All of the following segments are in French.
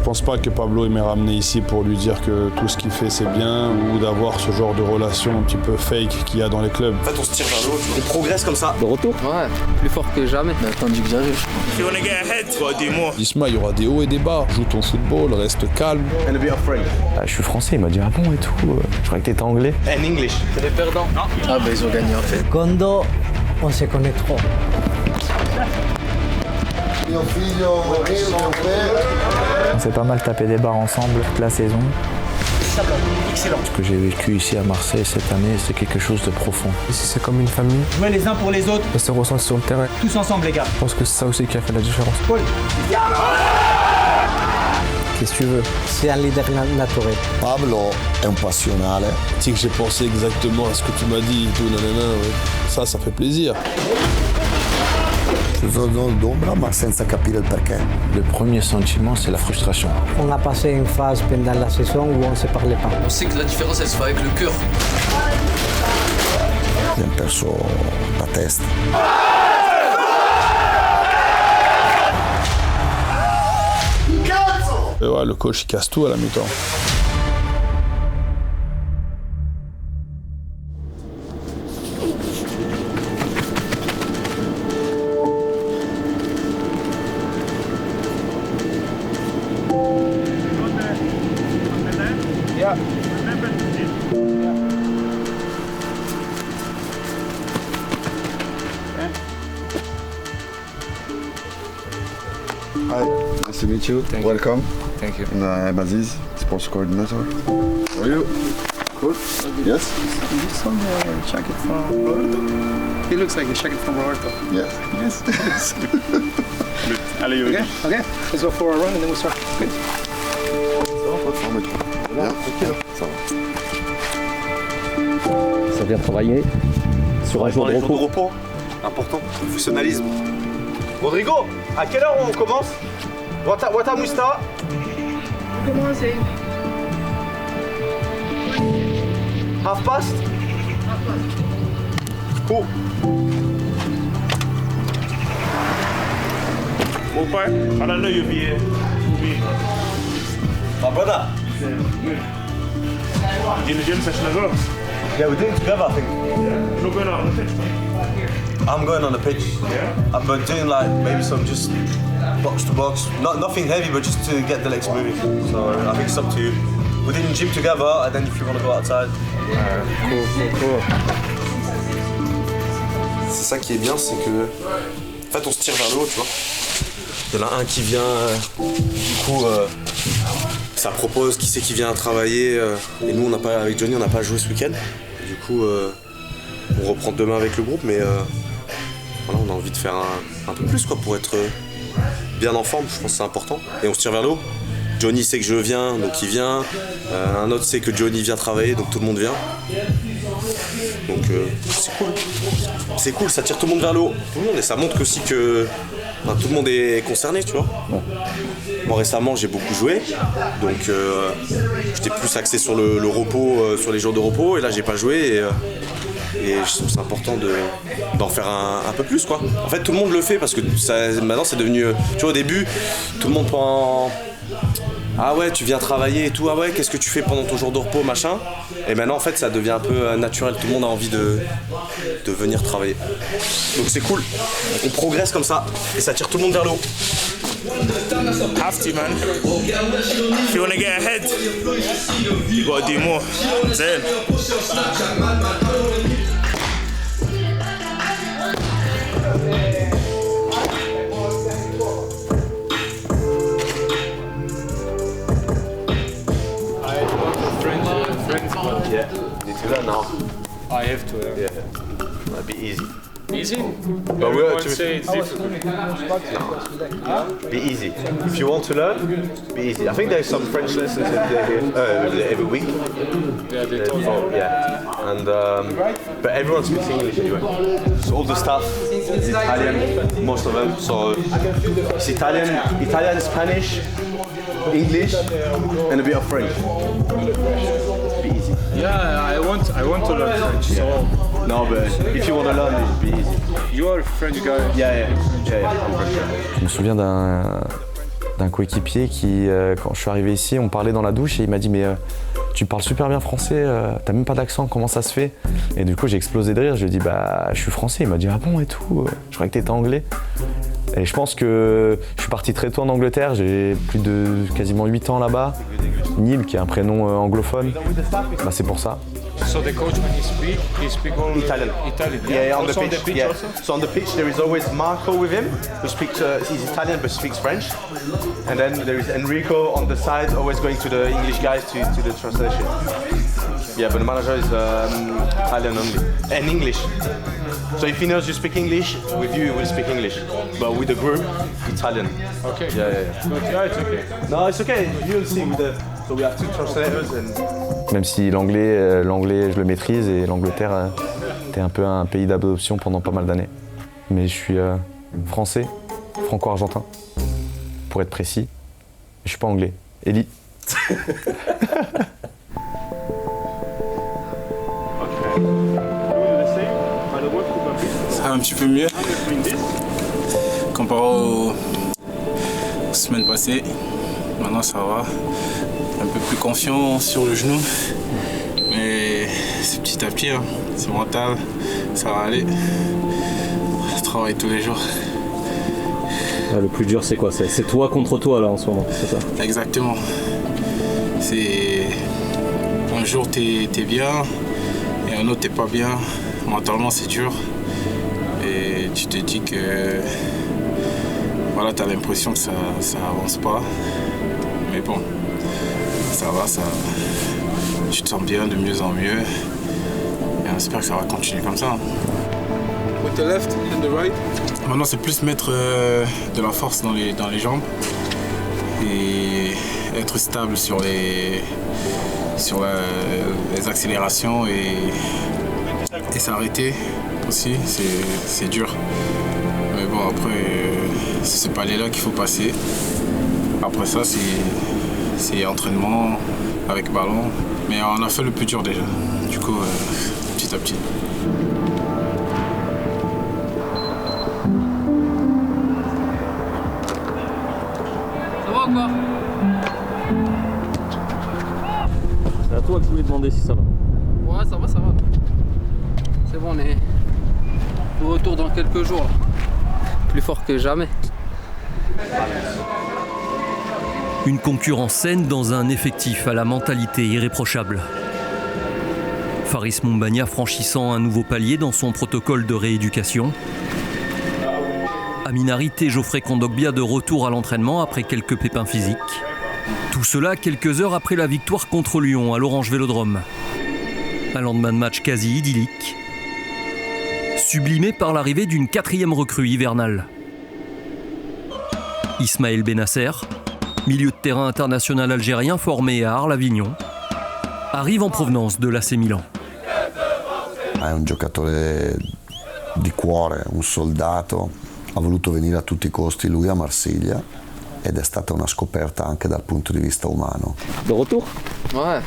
pense pas que Pablo m'ait ramené ici pour lui dire que tout ce qu'il fait c'est bien ou d'avoir ce genre de relation un petit peu fake qu'il y a dans les clubs. En fait, on se tire vers le haut, on progresse comme ça. De retour. Ouais, plus fort que jamais. Mais attendu que j'arrive. Dis-moi, il y aura des hauts et des bas. Joue ton football, reste calme. And a bit of French. Je suis français, il m'a dit ah bon et tout. Je croyais que t'étais anglais. And English. C'est les perdants. Non. Ah bah ils ont gagné en fait. Kondo, on se connaît trop. On s'est pas mal tapé des barres ensemble toute la saison. Excellent. Ce que j'ai vécu ici à Marseille cette année, c'est quelque chose de profond. Ici, c'est comme une famille. Jouer les uns pour les autres, Ça se ressent sur le terrain. tous ensemble les gars. Je pense que c'est ça aussi qui a fait la différence. Paul. Qu'est-ce que tu veux? C'est un leader naturel. Pablo è un passionale. Tu sais que j'ai pensé exactement à ce que tu m'as dit et tout, nanana, ouais. Ça fait plaisir. Ci sono d'ombra ma senza capire il perché. Le premier sentiment, c'est la frustration. On a passé une phase pendant la saison où on ne se parlait pas. On sait que la différence elle se fait avec le cœur. Abbiamo perso la testa. Et ouais, le coach il casse tout à la mi-temps. Hi, nice to meet you. Welcome. Thank you. And I'm Aziz, sports coordinator. How are you? Good? Yes? This one jacket from Roberto? He looks like a jacket from Roberto. Yes. Yes. Allez, okay, let's go for a run and then we'll start. Good. Bien. Ça va. Ça vient travailler sur un jour de Les jours de repos. repos, important, professionnalisme. Rodrigo, à quelle heure on commence? What time we start? Commencez. Half past? Cool. I don't know you'll be here. My brother. In the gym session as well. Yeah, we're doing it together, I think. You're not going out on the pitch, man. I'm going on the pitch. Yeah? But doing like maybe some just box to box, nothing heavy, but just to get the legs moving. So I think it's up to you. We're doing the gym together, and then if you want to go outside. Cool. C'est ça qui est bien, c'est que en fait on se tire vers le haut, tu vois. Il y en a un qui vient, du coup, ça propose, qui c'est qui vient travailler. Et nous, avec Johnny, on n'a pas joué ce week-end. Du coup, on reprend demain avec le groupe, mais voilà, on a envie de faire un peu plus quoi, pour être bien en forme. Je pense que c'est important. Et on se tire vers le haut. Johnny sait que je viens, donc il vient. Un autre sait que Johnny vient travailler, donc tout le monde vient. Donc c'est cool. C'est cool, ça tire tout le monde vers le haut. Tout le monde, et ça montre aussi que tout le monde est concerné, tu vois. Moi récemment j'ai beaucoup joué, donc j'étais plus axé sur le repos, sur les jours de repos, et là j'ai pas joué. Et je trouve que c'est important d'en faire un peu plus quoi. En fait tout le monde le fait parce que maintenant c'est devenu. Tu vois au début tout le monde prend. Ah ouais tu viens travailler et tout, ah ouais qu'est-ce que tu fais pendant ton jour de repos machin. Et maintenant en fait ça devient un peu naturel, tout le monde a envie de venir travailler. Donc c'est cool, on progresse comme ça et ça tire tout le monde vers le haut. Have to, man. If you want to get ahead, you got to do more. That's it. Yeah, you need to learn now. I have to. Yeah, that'd be easy. Easy? But Everyone say it's difficult. Be easy. If you want to learn, be easy. I think there's some French lessons every week. Yeah, they told me. Yeah, and but everyone speaks English anyway. So all the staff is Italian, most of them. So it's Italian, Spanish, English, and a bit of French. Be easy. Yeah, I want to learn French. So no, but if you want to learn, it'll be easy. You are a French guy. Yeah, I'm French. Je me souviens d'un coéquipier qui, quand je suis arrivé ici, on parlait dans la douche et il m'a dit « mais tu parles super bien français, t'as même pas d'accent, comment ça se fait ?» Et du coup j'ai explosé de rire, je lui ai dit « bah je suis français », il m'a dit « ah bon et tout, je croyais que t'étais anglais ». Et je pense que je suis parti très tôt en Angleterre, j'ai plus de quasiment 8 ans là-bas. Neil, qui est un prénom anglophone, bah c'est pour ça. So the coach when he speak all Italian. Italian. Yeah, on the Also pitch. Yeah. also? So on the pitch there is always Marco with him, who speaks. He's Italian but speaks French, and then there is Enrico on the side, always going to the English guys to the translation. Yeah, but the manager is Italian only and English. So if he knows you speak English, with you he will speak English, but with the group, Italian. Okay. Yeah. But yeah, it's okay. No, it's okay. You'll see with the. So we have two translators and. Même si l'anglais je le maîtrise et l'Angleterre était un peu un pays d'adoption pendant pas mal d'années. Mais je suis français, franco-argentin, pour être précis. Je suis pas anglais. Eli. Ça va un petit peu mieux comparé aux semaines passées. Maintenant ça va. Un peu plus confiant sur le genou. Mais c'est petit à petit, hein. C'est mental, ça va aller. Je travaille tous les jours. Le plus dur c'est quoi? C'est toi contre toi là en ce moment, c'est ça? Exactement. C'est un jour t'es bien et un autre t'es pas bien. Mentalement c'est dur. Et tu te dis que voilà, t'as l'impression que ça avance pas. Mais bon, ça va, tu te sens bien de mieux en mieux. Et on espère que ça va continuer comme ça. With the left and the right. Maintenant c'est plus mettre de la force dans les jambes et être stable sur les accélérations et s'arrêter aussi, c'est dur. Mais bon après c'est pas les là qu'il faut passer. Après ça c'est entraînement avec ballon. Mais on a fait le plus dur déjà. Du coup petit à petit. Ça va ou quoi? C'est à toi que je voulais demander si ça va. Ouais, ça va. C'est bon, on est de retour dans quelques jours. Là. Plus fort que jamais. Une concurrence saine dans un effectif à la mentalité irréprochable. Faris Moumbagna franchissant un nouveau palier dans son protocole de rééducation. Amin Harit et Geoffrey Kondogbia de retour à l'entraînement après quelques pépins physiques. Tout cela quelques heures après la victoire contre Lyon à l'Orange Vélodrome. Un lendemain de match quasi idyllique, sublimé par l'arrivée d'une 4e recrue hivernale. Ismaël Benasser, milieu de terrain international algérien formé à Arles-Avignon, arrive en provenance de l'AC Milan. È un giocatore di cuore, un soldato, ha voluto venire a tutti i costi lui a Marsiglia ed è stata una scoperta anche dal punto di vista umano. De retour? Ouais.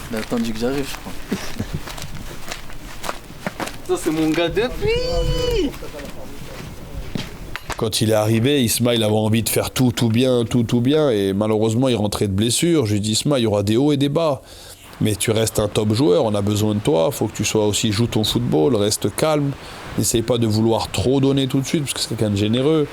Il a attendu que j'arrive, je crois. Ça, c'est mon gars depuis. Quand il est arrivé, Ismaël avait envie de faire tout bien, et malheureusement, il rentrait de blessure. Je lui ai dit, Ismaël, il y aura des hauts et des bas. Mais tu restes un top joueur, on a besoin de toi, il faut que tu sois aussi, joue ton football, reste calme. N'essaye pas de vouloir trop donner tout de suite, parce que c'est quelqu'un de généreux.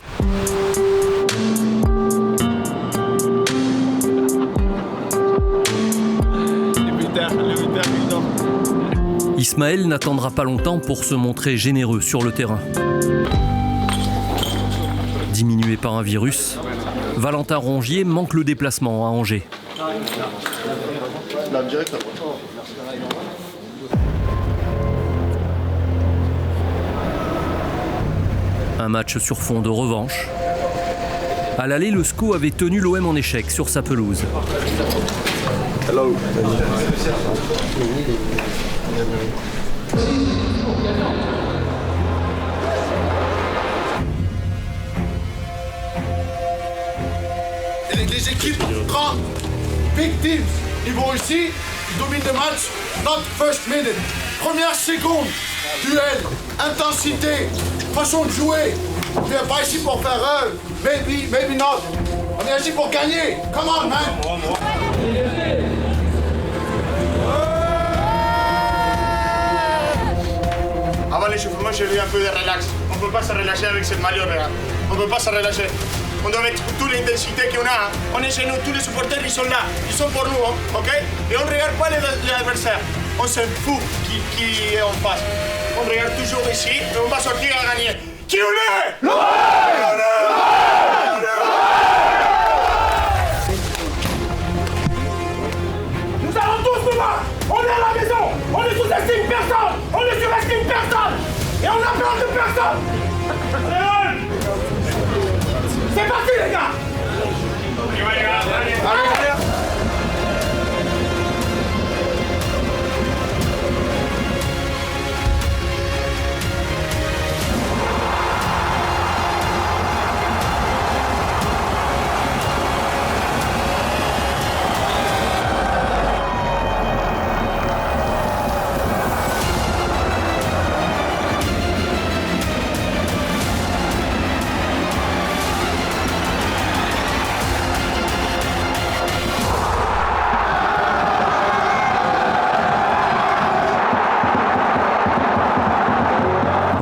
Ismaël n'attendra pas longtemps pour se montrer généreux sur le terrain. Diminué par un virus, Valentin Rongier manque le déplacement à Angers. Un match sur fond de revanche. À l'aller, le SCO avait tenu l'OM en échec sur sa pelouse. Hello. Les équipes grandes, big teams, ils vont ici, ils dominent le match, not first minute. Première seconde, duel, intensité, façon de jouer. On vient pas ici pour faire maybe not. On est ici pour gagner. Come on, man. Avant l'échauffement, j'ai eu un peu de relax. On ne peut pas se relâcher avec cette maillot, regarde. On ne peut pas se relâcher. On doit mettre toute l'intensité qu'on a. On est chez nous, tous les supporters, ils sont là. Ils sont pour nous, ok? Et on ne regarde pas les adversaires. On s'en fout qui est en face. On regarde toujours ici et on va sortir à gagner. Qui on est? Nous allons tous nous battre. On est à la maison. On ne sous-estime personne. On ne surestime personne. Et on n'a peur de personne. C'est parti les gars. Allez.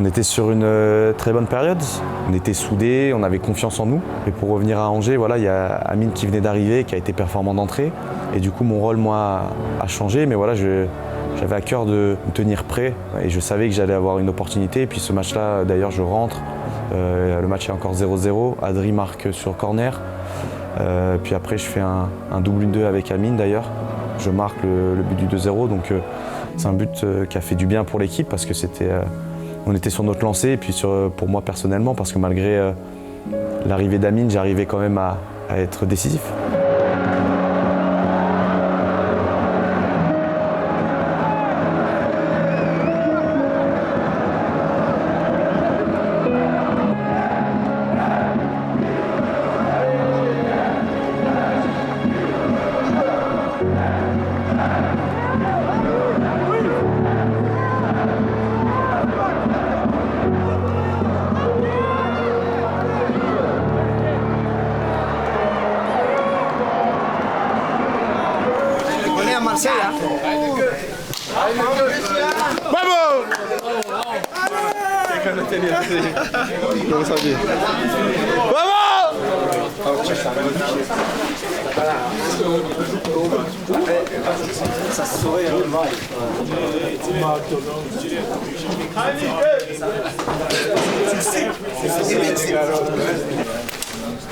On était sur une très bonne période, on était soudés, on avait confiance en nous. Et pour revenir à Angers, voilà, il y a Amine qui venait d'arriver, qui a été performant d'entrée. Et du coup, mon rôle, moi, a changé. Mais voilà, j'avais à cœur de me tenir prêt. Et je savais que j'allais avoir une opportunité. Et puis ce match-là, d'ailleurs, je rentre. Le match est encore 0-0. Adri marque sur corner. Puis après, je fais un double 1-2 avec Amine, d'ailleurs. Je marque le but du 2-0. Donc c'est un but qui a fait du bien pour l'équipe parce que c'était... On était sur notre lancée et puis pour moi personnellement parce que malgré l'arrivée d'Amine, j'arrivais quand même à être décisif.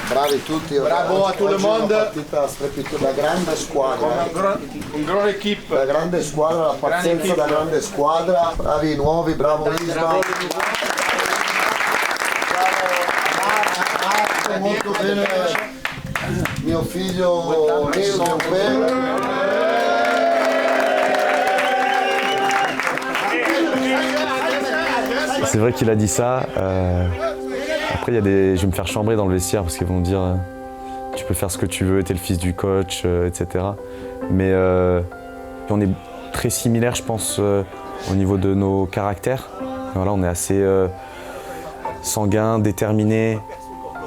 Bravi tutti, bravo a tutto il mondo. Una partita strepitosa, la grande squadra. Un grande equipe. La grande squadra, la pazienza della grande squadra. Bravi i nuovi, bravo Isma. Bravo, molto bene mio figlio Nil, mio père. C'est vrai qu'il a dit ça. Après, je vais me faire chambrer dans le vestiaire parce qu'ils vont me dire tu peux faire ce que tu veux, t'es le fils du coach, etc. Mais on est très similaires, je pense, au niveau de nos caractères. Voilà, on est assez sanguins, déterminés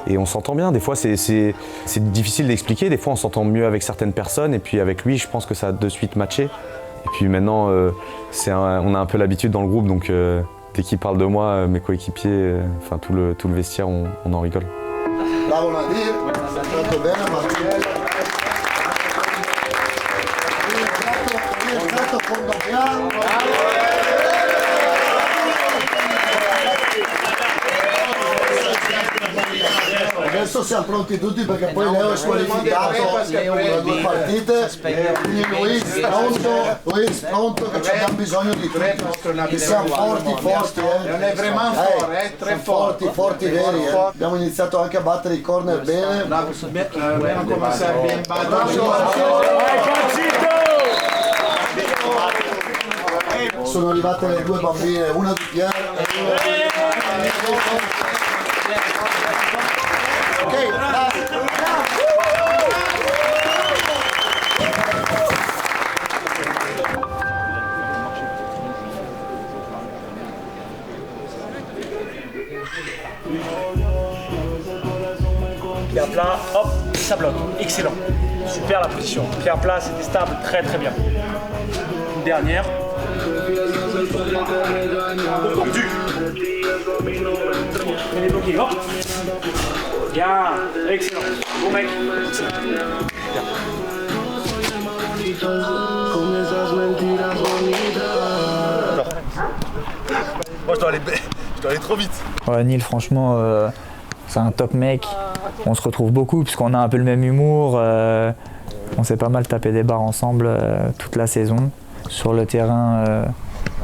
et on s'entend bien. Des fois, c'est difficile d'expliquer. Des fois, on s'entend mieux avec certaines personnes et puis avec lui, je pense que ça a de suite matché. Et puis maintenant, on a un peu l'habitude dans le groupe, donc dès qu'il parle de moi, mes coéquipiers, enfin tout le vestiaire, on en rigole. Bravo Nadir, molto bene Martinelli. Rientrato fondo piano. Adesso siamo pronti tutti perché poi Leo è squalificato da 2 partite, quindi Luis pronto che abbiamo bisogno di tutti, che siamo forti, Non è vraiment tre forti veri. Abbiamo iniziato anche a battere i corner bene. Abbiamo cominciato bene. Sono arrivate le 2 bambine, una di Pierre e una di... Bien plat, hop, ça excellent. Super la position. Pied à plat, c'était stable, très très bien. Une dernière. Tendu. Elle est bloquée, hop. Bien, excellent. Bon mec. Moi je dois aller trop vite. Ouais, Neil, franchement, c'est un top mec. On se retrouve beaucoup puisqu'on a un peu le même humour. On s'est pas mal tapé des barres ensemble toute la saison. Sur le terrain,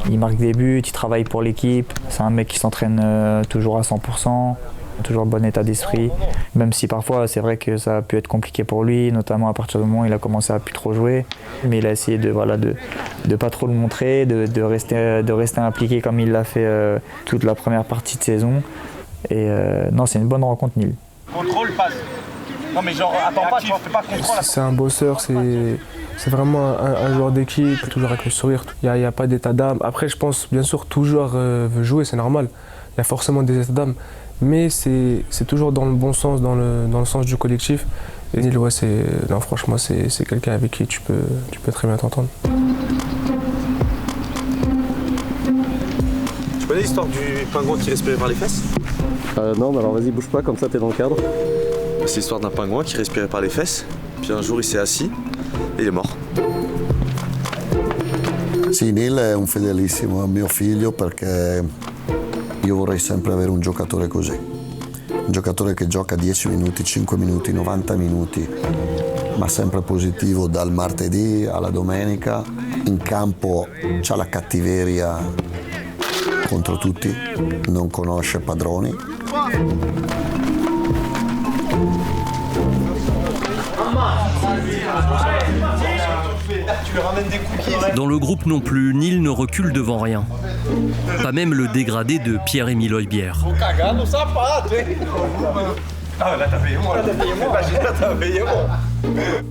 il marque des buts, il travaille pour l'équipe. C'est un mec qui s'entraîne toujours à 100%, toujours bon état d'esprit. Même si parfois c'est vrai que ça a pu être compliqué pour lui, notamment à partir du moment où il a commencé à plus trop jouer. Mais il a essayé de pas trop le montrer, de rester impliqué comme il l'a fait toute la première partie de saison. Et non, c'est une bonne rencontre, Neil. Contrôle, passe. Non mais genre, attends pas, tu fais pas contrôle. C'est un bosseur, c'est vraiment un joueur d'équipe, toujours avec le sourire. Il n'y a pas d'état d'âme. Après, je pense, bien sûr, tout joueur veut jouer, c'est normal. Il y a forcément des états d'âme. Mais c'est toujours dans le bon sens, dans le sens du collectif. Et Neil, ouais, non, franchement, c'est quelqu'un avec qui tu peux très bien t'entendre. Tu connais l'histoire du pingouin qui respirait par les fesses? Non, mais alors vas-y, bouge pas, comme ça t'es dans le cadre. C'est l'histoire d'un pingouin qui respirait par les fesses, puis un jour il s'est assis e il est mort. Sì, Neil è un fedelissimo, è un mio figlio perché io vorrei sempre avere un giocatore così. Un giocatore che gioca 10 minuti, 5 minuti, 90 minuti, ma sempre positivo dal martedì alla domenica. In campo c'ha la cattiveria contro tutti, non conosce padroni. Dans le groupe non plus, Neil ne recule devant rien. Pas même le dégradé de Pierre-Emile Højbjerg.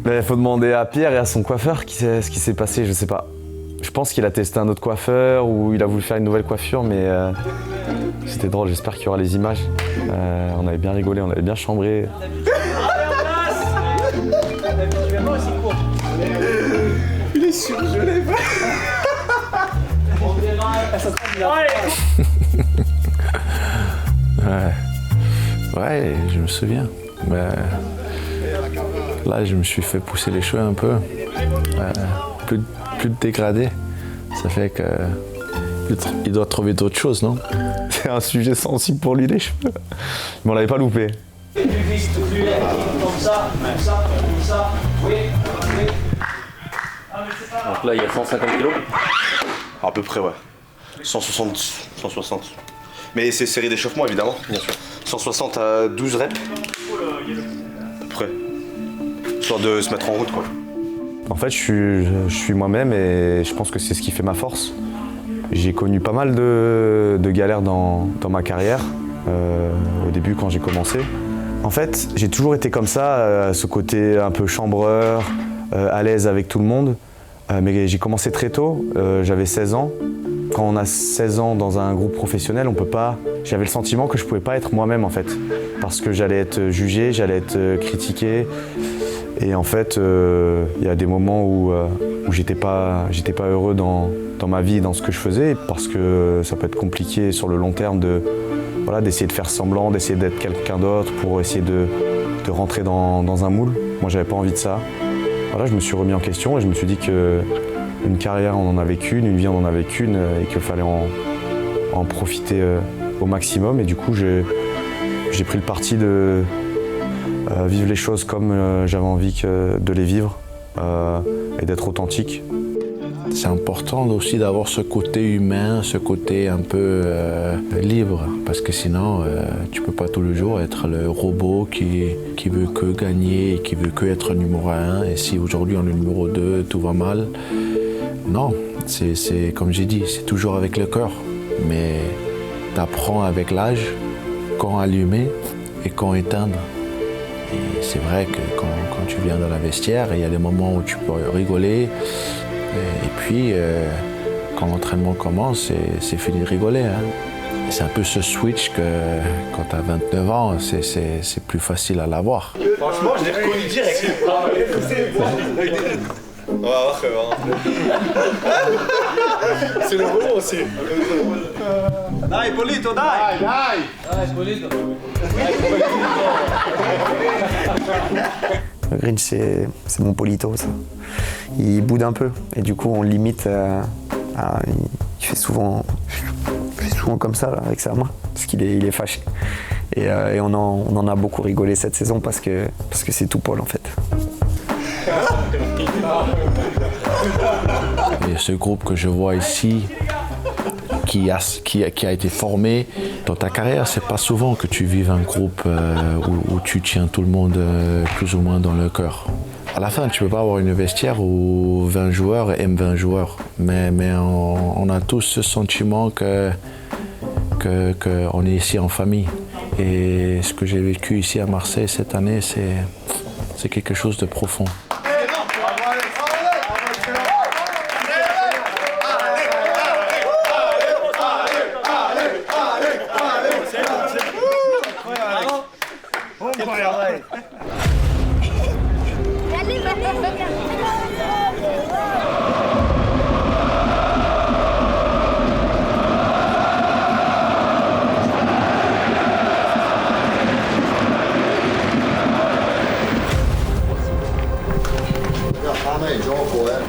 Il faut demander à Pierre et à son coiffeur ce qui s'est passé, je sais pas. Je pense qu'il a testé un autre coiffeur ou il a voulu faire une nouvelle coiffure, mais c'était drôle, j'espère qu'il y aura les images. On avait bien rigolé, on avait bien chambré. Il est surgelé. Ouais, je me souviens. Mais là, je me suis fait pousser les cheveux un peu. Plus de dégradé. Ça fait que il doit trouver d'autres choses, non? C'est un sujet sensible pour lui, les cheveux. Mais on l'avait pas loupé. Donc là, il y a 150 kilos. À peu près, ouais. 160, 160. Mais c'est série d'échauffement, évidemment, bien sûr. 160 à 12 reps. À peu près. Histoire de se mettre en route, quoi. En fait, je suis moi-même et je pense que c'est ce qui fait ma force. J'ai connu pas mal de galères dans ma carrière, au début quand j'ai commencé. En fait, j'ai toujours été comme ça, ce côté un peu chambreur, à l'aise avec tout le monde. Mais j'ai commencé très tôt, j'avais 16 ans. Quand on a 16 ans dans un groupe professionnel, on peut pas. J'avais le sentiment que je pouvais pas être moi-même en fait, parce que j'allais être jugé, j'allais être critiqué. Et en fait, il y a des moments où j'étais pas heureux dans ma vie, dans ce que je faisais, parce que ça peut être compliqué sur le long terme d'essayer de faire semblant, d'essayer d'être quelqu'un d'autre pour essayer de rentrer dans un moule. Moi, j'avais pas envie de ça. Voilà, je me suis remis en question et je me suis dit qu'une carrière, on en avait qu'une, une vie, on en avait qu'une, et qu'il fallait en profiter au maximum. Et du coup, j'ai pris le parti de vivre les choses comme j'avais envie de les vivre et d'être authentique. C'est important aussi d'avoir ce côté humain, ce côté un peu libre, parce que sinon tu peux pas tous les jours être le robot qui veut que gagner, qui veut que être numéro 1, et si aujourd'hui on est numéro 2, tout va mal. Non, c'est comme j'ai dit, c'est toujours avec le cœur, mais tu apprends avec l'âge quand allumer et quand éteindre. Et c'est vrai que quand tu viens dans la vestiaire, il y a des moments où tu peux rigoler. Et puis, quand l'entraînement commence, c'est fini de rigoler. Hein. C'est un peu ce switch que quand tu as 29 ans, c'est plus facile à l'avoir. Franchement, je l'ai reconnu direct. On va voir que C'est le gros aussi. Dai, Polito, dai! Dai! Polito. Le Grinch, c'est mon Polito, ça. Il boude un peu, et du coup, on limite il fait souvent comme ça, là, avec sa main, parce qu'il est fâché. Et on en a beaucoup rigolé cette saison, parce que c'est tout Paul, en fait. Et ce groupe que je vois ici, qui a été formé dans ta carrière, c'est pas souvent que tu vives un groupe où tu tiens tout le monde plus ou moins dans le cœur. À la fin, tu peux pas avoir une vestiaire où 20 joueurs aiment 20 joueurs, mais on a tous ce sentiment qu'on est ici en famille. Et ce que j'ai vécu ici à Marseille cette année, c'est quelque chose de profond.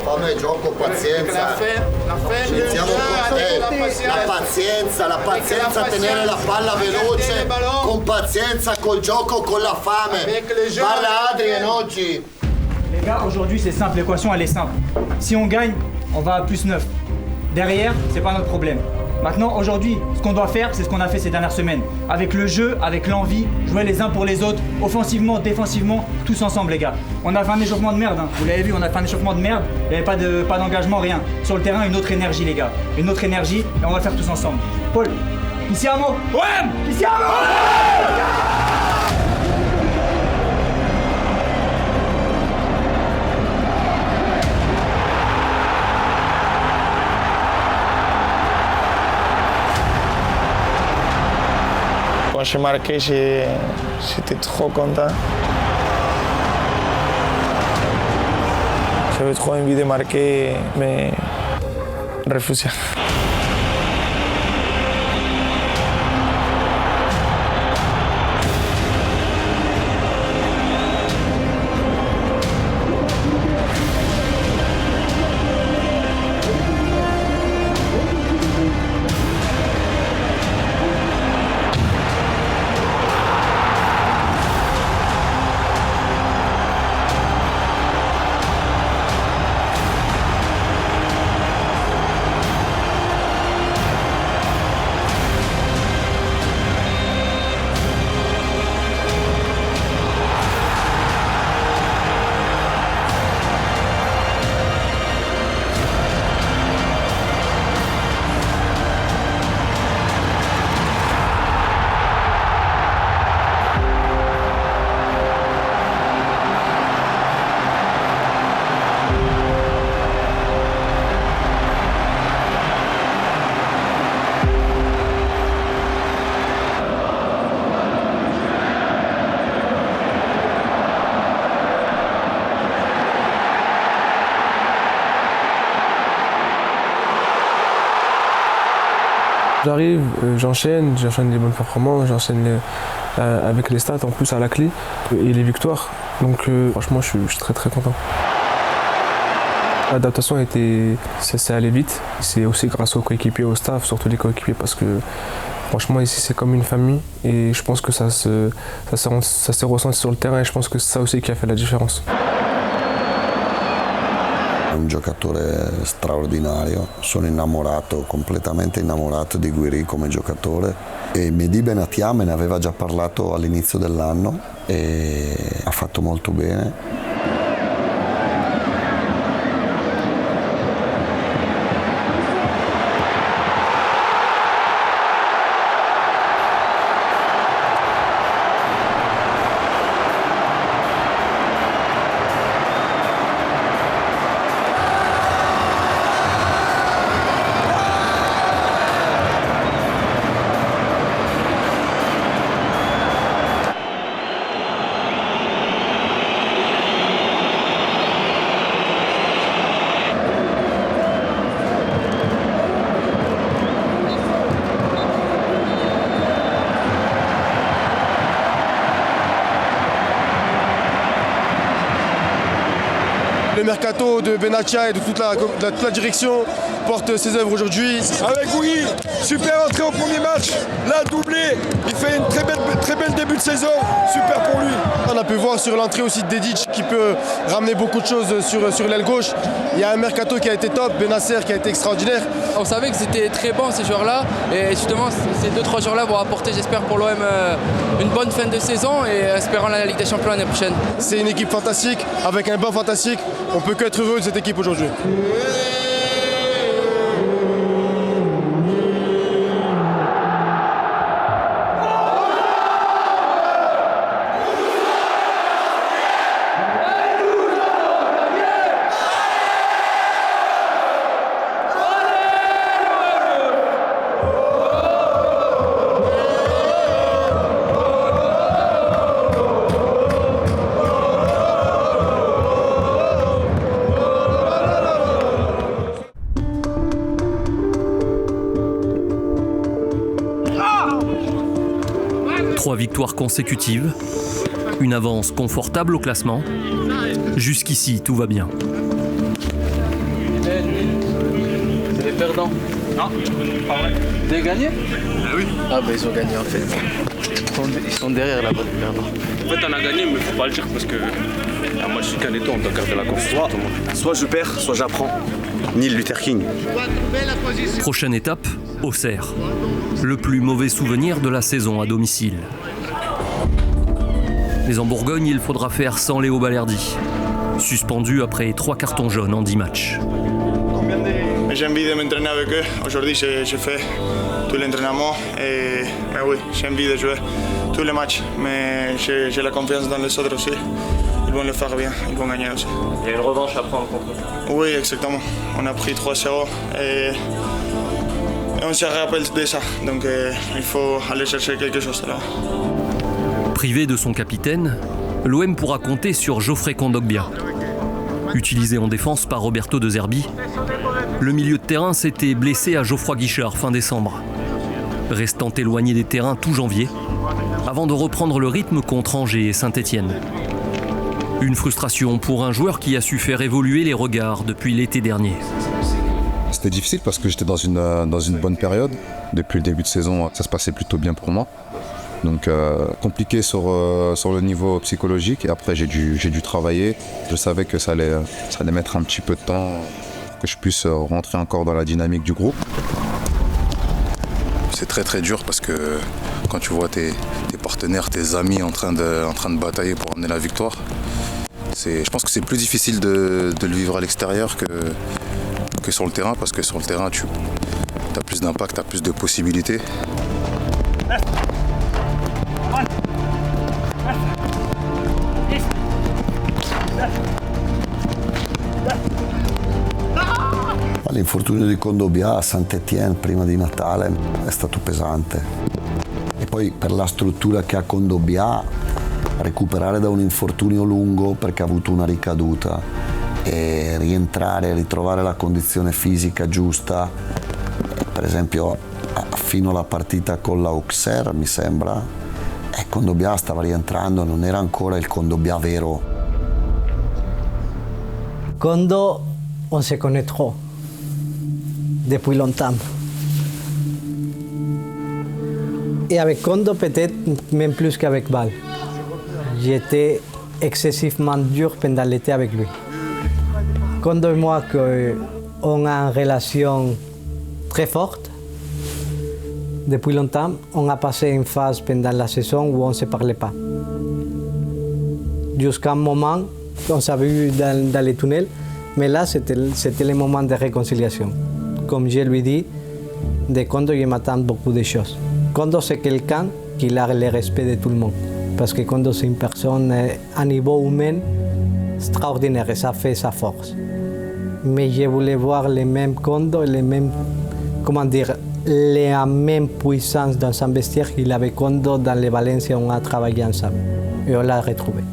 Fammi gioco, pazienza. La pazienza, tenere la palla veloce, con pazienza, col gioco, con la fame. Parla Adrien oggi. Les gars, aujourd'hui c'est simple, l'équation elle est simple. Si on gagne, on va à plus 9. Derrière, c'est pas notre problème. Maintenant, aujourd'hui, ce qu'on doit faire, c'est ce qu'on a fait ces dernières semaines. Avec le jeu, avec l'envie, jouer les uns pour les autres, offensivement, défensivement, tous ensemble les gars. On a fait un échauffement de merde, hein. Vous l'avez vu, on a fait un échauffement de merde, il n'y avait pas d'engagement, rien. Sur le terrain, une autre énergie les gars. Une autre énergie, et on va le faire tous ensemble. Paul, ici un mot. Ouais, ici un mot. Quand j'ai marqué, j'étais trop content. J'avais trop envie de marquer, mais refusé. J'arrive, j'enchaîne les bonnes performances, j'enchaîne avec les stats en plus à la clé et les victoires. Donc franchement, je suis très très content. L'adaptation c'est allé vite. C'est aussi grâce aux coéquipiers, au staff, surtout les coéquipiers, parce que franchement ici c'est comme une famille et je pense que ça s'est ressenti sur le terrain et je pense que c'est ça aussi qui a fait la différence. Un giocatore straordinario, sono completamente innamorato di Guiri come giocatore e Mehdi Benatia me ne aveva già parlato all'inizio dell'anno e ha fatto molto bene. le mercato de Benatia et de toute la direction porte ses œuvres aujourd'hui. Avec oui, super entrée au premier match, là doublé, il fait une très belle début de saison, super pour lui. On a pu voir sur l'entrée aussi de Dedic qui peut ramener beaucoup de choses sur l'aile gauche. Il y a un mercato qui a été top, Benasser qui a été extraordinaire. On savait que c'était très bon ces joueurs-là et justement ces 2-3 joueurs-là vont apporter, j'espère pour l'OM, une bonne fin de saison et espérant la Ligue des Champions l'année prochaine. C'est une équipe fantastique, avec un banc fantastique. On peut qu'être heureux de cette équipe aujourd'hui. Trois victoires consécutives, une avance confortable au classement. Jusqu'ici, tout va bien. C'est les perdants. Non, pas vrai. Vous avez gagné? Ah oui. Ah bah ils ont gagné en fait. Ils sont derrière là-bas, les perdants. En fait, on a gagné, mais faut pas le dire parce que moi je suis Caneto, on doit garder la confiance. Soit je perds, soit j'apprends. Neil Luther King. Prochaine étape, Auxerre. Le plus mauvais souvenir de la saison à domicile. Mais en Bourgogne, il faudra faire sans Léo Balerdi, suspendu après 3 cartons jaunes en 10 matchs. J'ai envie de m'entraîner avec eux. Aujourd'hui, j'ai fait tout l'entraînement et oui, j'ai envie de jouer tous les matchs. Mais j'ai la confiance dans les autres aussi. Ils vont le faire bien, ils vont gagner aussi. Il y a une revanche à prendre contre eux. Oui, exactement. On a pris 3-0 et on se rappelle de ça. Donc il faut aller chercher quelque chose là. Privé de son capitaine, l'OM pourra compter sur Geoffrey Kondogbia. Utilisé en défense par Roberto De Zerbi, le milieu de terrain s'était blessé à Geoffroy Guichard fin décembre, restant éloigné des terrains tout janvier, avant de reprendre le rythme contre Angers et Saint-Étienne. Une frustration pour un joueur qui a su faire évoluer les regards depuis l'été dernier. C'était difficile parce que j'étais dans une bonne période. Depuis le début de saison, ça se passait plutôt bien pour moi. Donc compliqué sur le niveau psychologique. Et après, j'ai dû travailler. Je savais que ça allait mettre un petit peu de temps pour que je puisse rentrer encore dans la dynamique du groupe. C'est très très dur parce que quand tu vois tes partenaires, tes amis en train de batailler pour amener la victoire, je pense que c'est plus difficile de le vivre à l'extérieur que sur le terrain, parce que sur le terrain, tu as plus d'impact, tu as plus de possibilités. L'infortunio di Kondogbia a Saint-Étienne prima di Natale è stato pesante. E poi per la struttura che ha Kondogbia, recuperare da un infortunio lungo perché ha avuto una ricaduta e rientrare, ritrovare la condizione fisica giusta, per esempio fino alla partita con la Auxerre mi sembra, Kondogbia stava rientrando, non era ancora il Kondogbia vero. Kondo, on se connaît trop depuis longtemps. Et avec Kondo, peut-être même plus qu'avec Val. J'étais excessivement dur pendant l'été avec lui. Kondo et moi, on a une relation très forte. Depuis longtemps, on a passé une phase pendant la saison où on ne se parlait pas. Jusqu'à un moment, on s'est vu dans les tunnels, mais là, c'était le moment de réconciliation. Comme je lui dis, de Kondo, je m'attends beaucoup de choses. Kondo, c'est quelqu'un qui a le respect de tout le monde. Parce que Kondo, c'est une personne à niveau humain extraordinaire et ça fait sa force. Mais je voulais voir les mêmes Kondo et les mêmes, la même puissance dans son vestiaire qu'il avait Kondo dans les Valencia où on a travaillé ensemble. Et on l'a retrouvé.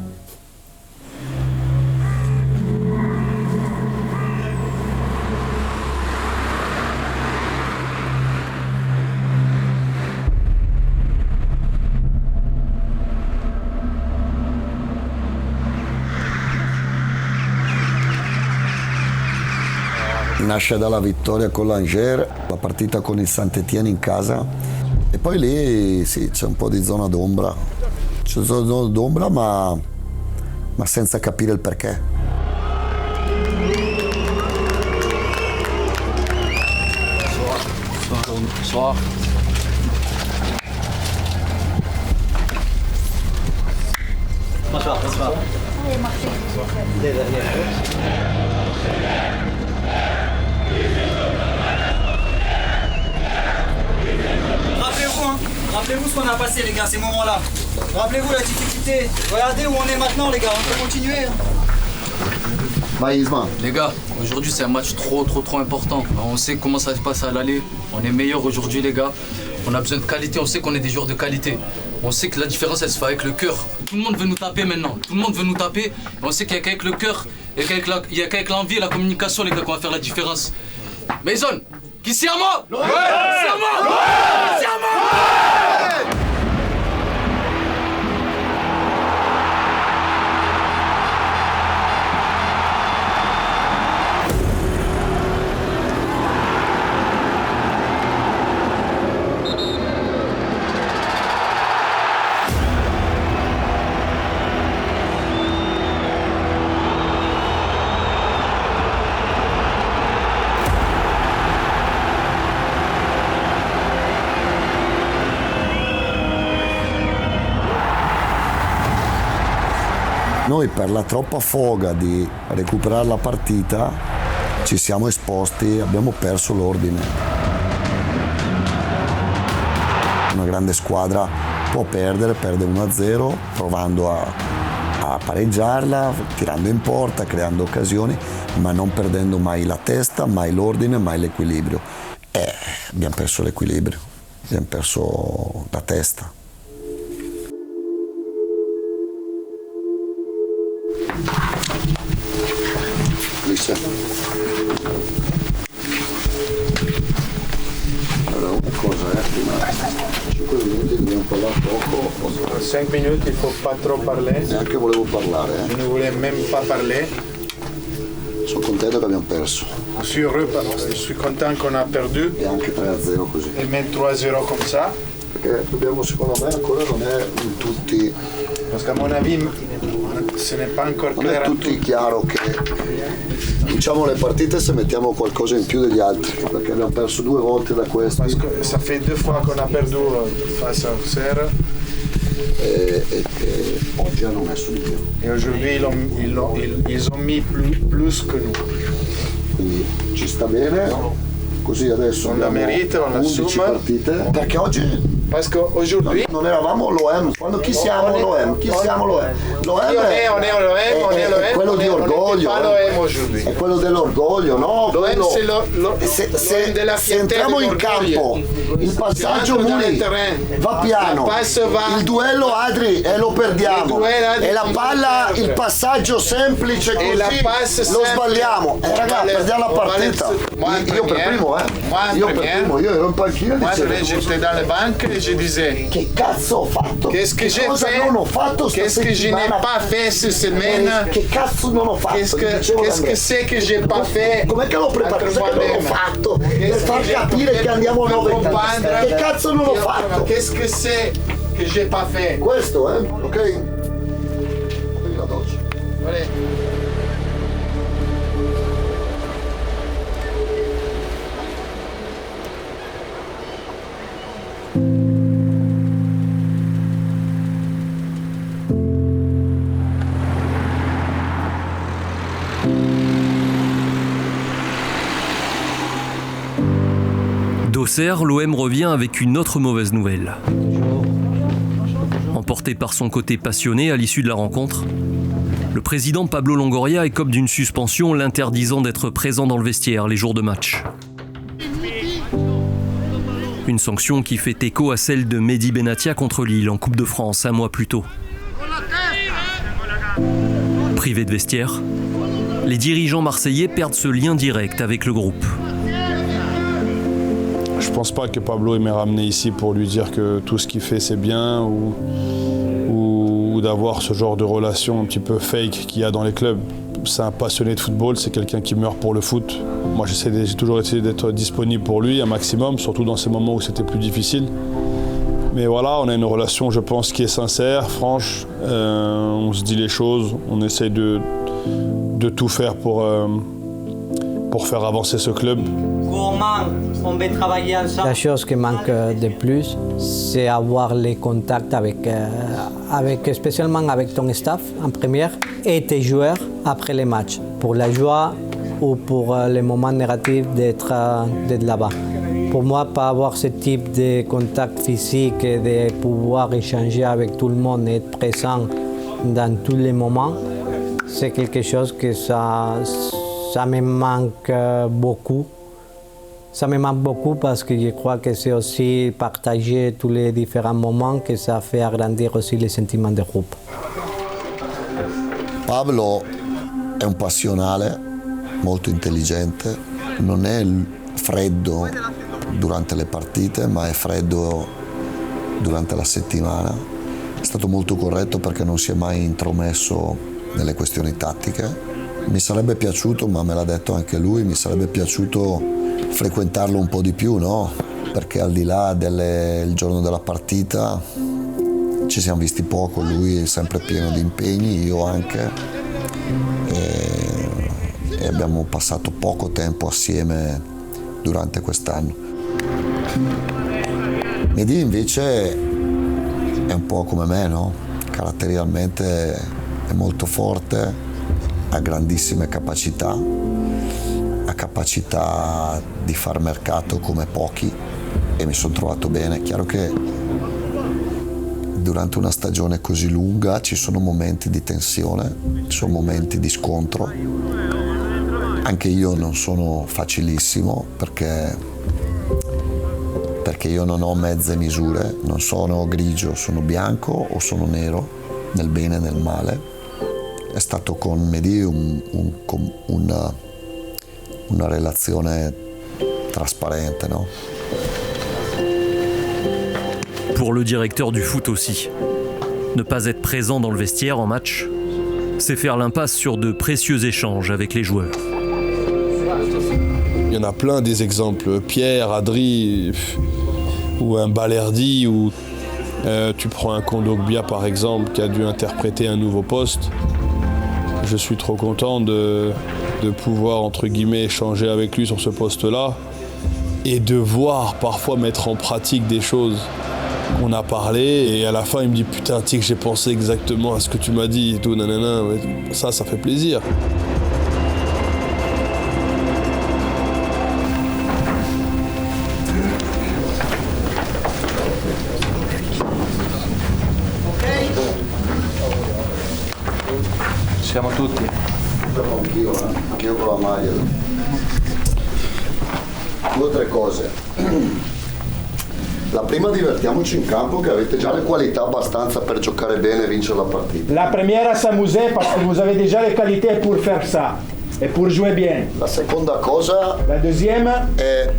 nasce dalla vittoria con l'Angers, la partita con il Saint-Étienne in casa e poi lì sì, c'è un po' di zona d'ombra. C'è zona d'ombra ma senza capire il perché. Bonsoir. Bonsoir. Rappelez-vous ce qu'on a passé les gars, ces moments-là. Rappelez-vous la difficulté. Regardez où on est maintenant les gars, on peut continuer. Les gars, aujourd'hui c'est un match trop important. On sait comment ça se passe à l'aller. On est meilleur aujourd'hui les gars. On a besoin de qualité, on sait qu'on est des joueurs de qualité. On sait que la différence elle se fait avec le cœur. Tout le monde veut nous taper maintenant. Tout le monde veut nous taper. On sait qu'il n'y a qu'avec le cœur, il n'y a qu'avec l'envie et la communication les gars qu'on va faire la différence. Mason, qui c'est à moi? Ouais, c'est à moi! Ouais, c'est à moi! Ouais. Noi per la troppa foga di recuperare la partita ci siamo esposti, abbiamo perso l'ordine. Una grande squadra può perde 1-0 provando a pareggiarla, tirando in porta, creando occasioni, ma non perdendo mai la testa, mai l'ordine, mai l'equilibrio. Abbiamo perso l'equilibrio, abbiamo perso la testa. Allora una cosa prima 5 minuti dobbiamo parlare poco. 5 minuti, il faut pas trop parler. Neanche volevo parlare. Je ne voulais même pas parler. Sono contento che abbiamo perso. Je suis content qu'on a perdu. E anche 3-0 così. Et même 3-0 comme ça. Perché dobbiamo, secondo me, ancora non è in tutti. Parce qu'à mon avis, ce n'est pas encore Non è clair. tutti chiaro che vinciamo le partite se mettiamo qualcosa in più degli altri, perché abbiamo perso 2 volte da questi. Parce que ça fait 2 fois qu'on a perdu face à Auxerre. E oggi hanno messo di più. Et aujourd'hui, ils ont mis plus que nous. Quindi ci sta bene, così adesso On la abbiamo mérite, on 11 l'assume. partite, perché oggi Parce qu'aujourd'hui, non eravamo l'OM, quando chi siamo l'OM? Chi siamo l'OM? L'OM è quello di orgoglio, è quello dell'orgoglio, no? Quello, se entriamo in campo, il passaggio Muli va piano, il duello Adri e lo perdiamo, e la palla, il passaggio semplice così lo sbagliamo, e raga, perdiamo la partita. Io per primo, io ero in panchina e j'étais dans les banques et je disais che cazzo ho fatto? Qu'est-ce que j'ai Cosa fait? non ho fatto Qu'est-ce que je n'ai pas fait cette semaine? Che cazzo non ho fatto? Qu'est-ce que c'est que j'ai pas fait? Com'è che l'ho preparato? Sai che non ho fatto? Per far capire che andiamo a 9. Che cazzo non ho fatto? Qu'est-ce que c'est que j'ai pas fait? Questo, ok? La doccia. Allez. D'Auxerre, l'OM revient avec une autre mauvaise nouvelle. Emporté par son côté passionné à l'issue de la rencontre, le président Pablo Longoria écope d'une suspension l'interdisant d'être présent dans le vestiaire les jours de match. Une sanction qui fait écho à celle de Mehdi Benatia contre Lille en Coupe de France un mois plus tôt. Privés de vestiaire, les dirigeants marseillais perdent ce lien direct avec le groupe. Je pense pas que Pablo m'ait ramené ici pour lui dire que tout ce qu'il fait c'est bien ou d'avoir ce genre de relation un petit peu fake qu'il y a dans les clubs. c'est un passionné de football, c'est quelqu'un qui meurt pour le foot. Moi, j'ai toujours essayé d'être disponible pour lui un maximum, surtout dans ces moments où c'était plus difficile. Mais voilà, on a une relation, je pense, qui est sincère, franche. On se dit les choses, on essaye de tout faire pour faire avancer ce club. Comment on va travailler ensemble? La chose qui manque de plus, c'est avoir les contacts spécialement avec ton staff en première et tes joueurs après les matchs, pour la joie ou pour les moments négatifs d'être là-bas. Pour moi, pas avoir ce type de contact physique et de pouvoir échanger avec tout le monde et être présent dans tous les moments, c'est quelque chose que ça me manque beaucoup. Ça me manque beaucoup parce que je crois que c'est aussi partager tous les différents moments que ça fait agrandir aussi les sentiments de groupe. Pablo è un passionale, molto intelligente, non è freddo durante le partite, ma è freddo durante la settimana. È stato molto corretto perché non si è mai intromesso nelle questioni tattiche. Mi sarebbe piaciuto, ma me l'ha detto anche lui, mi sarebbe piaciuto frequentarlo un po' di più, no? Perché al di là del giorno della partita ci siamo visti poco, lui è sempre pieno di impegni, io anche, e abbiamo passato poco tempo assieme durante quest'anno. Mehdi invece è un po' come me, no? Caratterialmente è molto forte, ha grandissime capacità, ha capacità di far mercato come pochi e mi sono trovato bene. È chiaro che durante una stagione così lunga ci sono momenti di tensione, ci sono momenti di scontro. Anche io non sono facilissimo perché io non ho mezze misure, non sono grigio, sono bianco o sono nero, nel bene e nel male. È stato con Mehdi una relazione trasparente, no? Pour le directeur du foot aussi, ne pas être présent dans le vestiaire en match, c'est faire l'impasse sur de précieux échanges avec les joueurs. Il y en a plein des exemples, Pierre, Adri, ou un Balerdi, ou tu prends un Kondogbia par exemple qui a dû interpréter un nouveau poste. Je suis trop content de pouvoir entre guillemets échanger avec lui sur ce poste-là et de voir parfois mettre en pratique des choses qu'on a parlé, et à la fin il me dit putain Tic, j'ai pensé exactement à ce que tu m'as dit et tout, nanana. Ça fait plaisir. Siamo tutti. Anch'io con la maglia. 2 o 3 cose. La prima, divertiamoci in campo, che avete già le qualità abbastanza per giocare bene e vincere la partita. La première à s'amuser parce que vous avez déjà les qualités pour faire ça et pour jouer bien. La seconda cosa, la deuxième, è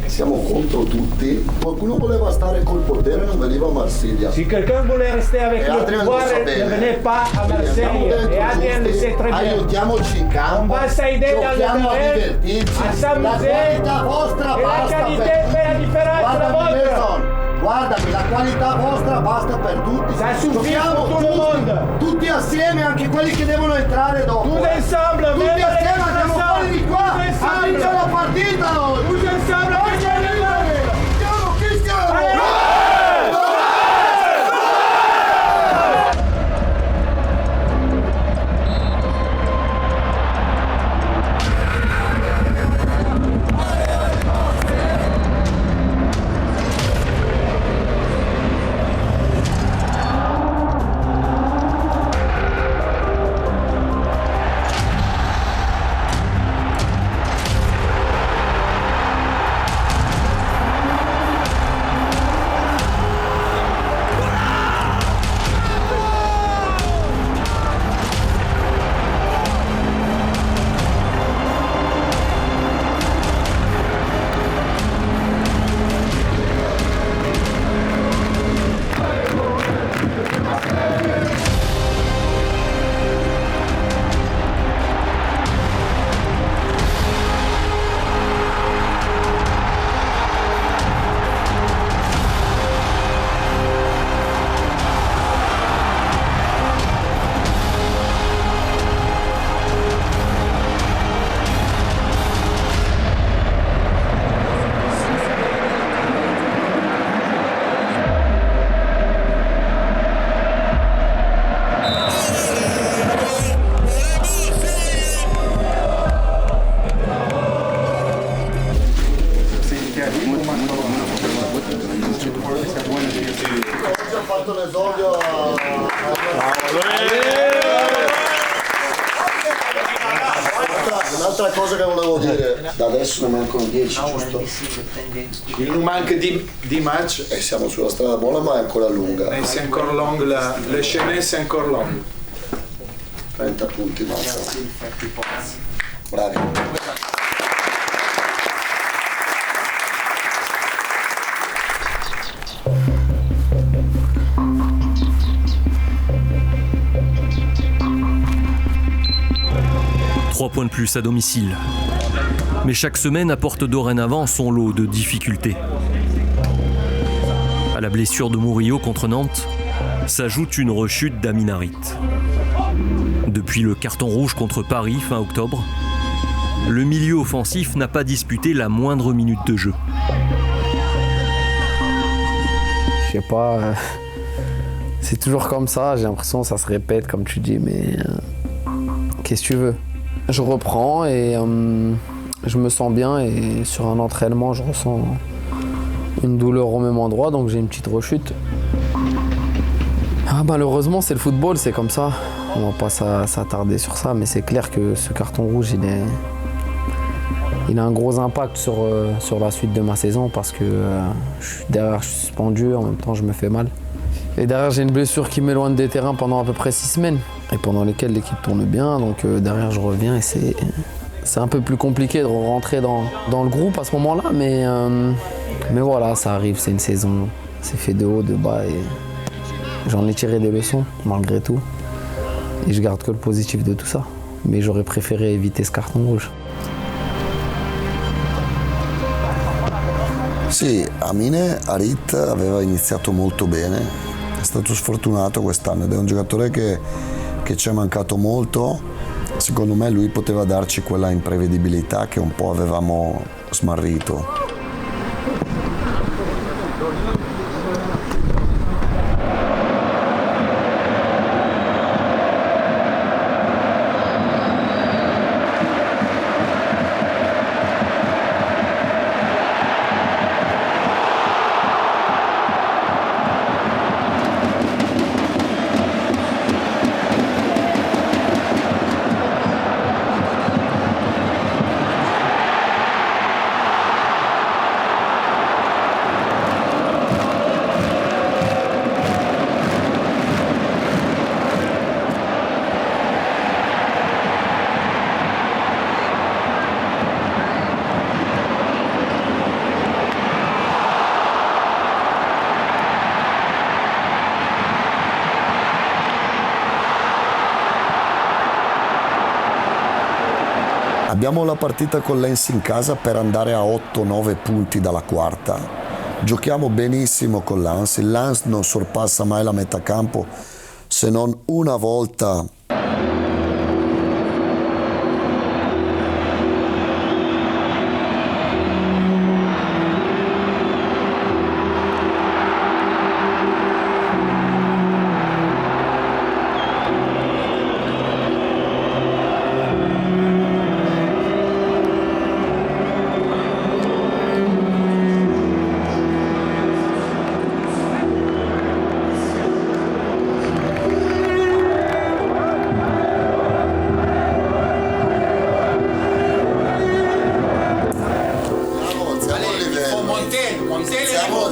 siamo contro tutti. Qualcuno voleva stare col potere e non veniva a Marsiglia. Si quelqu'un voulait rester avec le pouvoir, ne venez pas à Marseille. Et Adrien le sait très bien. Aiutiamoci in campo. On va s'aider dans le terrain, à s'amuser. La qualità vostra e la basta qualité fait la différence, la vôtre. Guardami, la qualità vostra basta per tutti. Ça suffit pour tout le monde. Tutti assieme, anche quelli che devono entrare dopo. Tous ensemble, tutti assieme andiamo fuori di qua a vincere la partita oggi. Tous ensemble, Un'altra cosa che volevo dire, da adesso ne mancano 10, giusto? Il nous manque 10 matchs. E siamo sulla strada buona, ma è ancora lunga. Et c'est encore long, le chemin c'est encore long. 30 punti, mazza. Bravi. 3 points de plus à domicile. Mais chaque semaine apporte dorénavant son lot de difficultés. À la blessure de Murillo contre Nantes, s'ajoute une rechute d'Amin Harit. Depuis le carton rouge contre Paris fin octobre, le milieu offensif n'a pas disputé la moindre minute de jeu. Je sais pas, c'est toujours comme ça, j'ai l'impression que ça se répète comme tu dis, mais qu'est-ce que tu veux? Je reprends et je me sens bien et sur un entraînement je ressens une douleur au même endroit, donc j'ai une petite rechute. Malheureusement c'est le football, c'est comme ça, on va pas s'attarder sur ça, mais c'est clair que ce carton rouge il a un gros impact sur la suite de ma saison parce que derrière je suis suspendu, en même temps je me fais mal. Et derrière j'ai une blessure qui m'éloigne des terrains pendant à peu près 6 semaines et pendant lesquelles l'équipe tourne bien, donc derrière je reviens et c'est un peu plus compliqué de rentrer dans le groupe à ce moment-là, mais voilà, ça arrive, c'est une saison, c'est fait de haut, de bas et j'en ai tiré des leçons malgré tout et je garde que le positif de tout ça, mais j'aurais préféré éviter ce carton rouge. Sì, Amin Harit aveva iniziato molto bene, è stato sfortunato quest'anno ed è un giocatore che ci è mancato molto. Secondo me lui poteva darci quella imprevedibilità che un po' avevamo smarrito. Abbiamo la partita con Lens in casa per andare a 8-9 punti dalla quarta. Giochiamo benissimo con Lens, il Lens non sorpassa mai la metà campo se non una volta.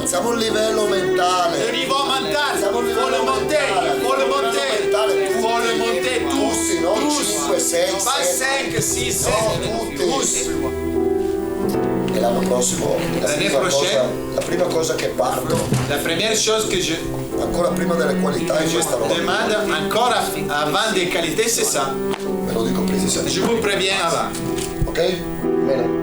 Siamo a un livello mentale. Le niveau mental. Faut le monter. Tutti, non 5, 6, Pas 5, 6, 7. Tous. E l'anno prossimo la prima cosa che parto. La première chose que je ancora prima delle qualità è questa roba. demande encore avant des qualités, c'est ça. Ve lo dico precisamente. Je vous préviens avant. Ok? Bene.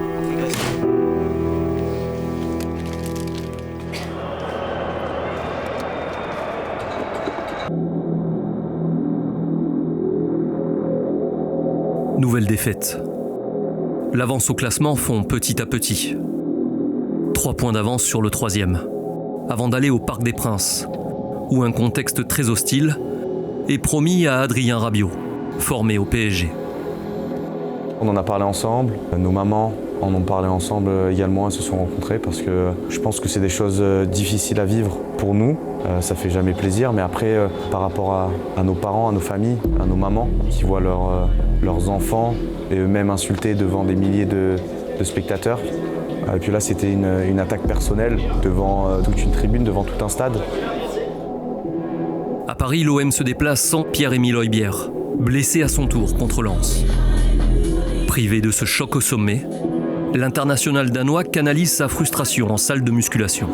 Nouvelle défaite. L'avance au classement fond petit à petit. 3 points d'avance sur le 3e, avant d'aller au Parc des Princes, où un contexte très hostile est promis à Adrien Rabiot, formé au PSG. On en a parlé ensemble, nos mamans en ont parlé ensemble également, elles se sont rencontrées parce que je pense que c'est des choses difficiles à vivre pour nous, ça fait jamais plaisir, mais après par rapport à nos parents, à nos familles, à nos mamans qui voient leurs enfants et eux-mêmes insultés devant des milliers de spectateurs. Et puis là, c'était une attaque personnelle devant toute une tribune, devant tout un stade. À Paris, l'OM se déplace sans Pierre-Emile Højbjerg, blessé à son tour contre Lens. Privé de ce choc au sommet, l'international danois canalise sa frustration en salle de musculation.